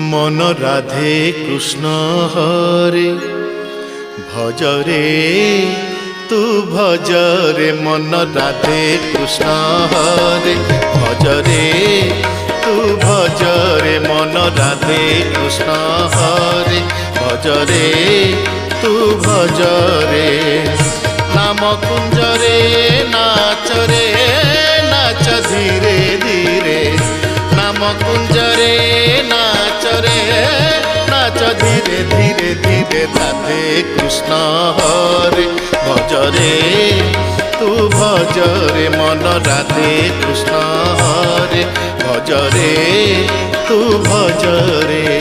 মন রাধে কৃষ্ণ হরে ভজরে তু ভজরে মন রাধে কৃষ্ণ হরে ভজরে তু ভজরে মন রাধে কৃষ্ণ হরে ভজরে তু ভজরে নাম কুঞ্জরে নাচরে নাচ ধীরে ধীরে নাম কুঞ্জরে নাচরে নাচ ধীরে ধীরে ধীরে রাধে কৃষ্ণ হরে ভজরে তু ভজরে মন রাধে কৃষ্ণ হরে ভজরে তু ভজরে।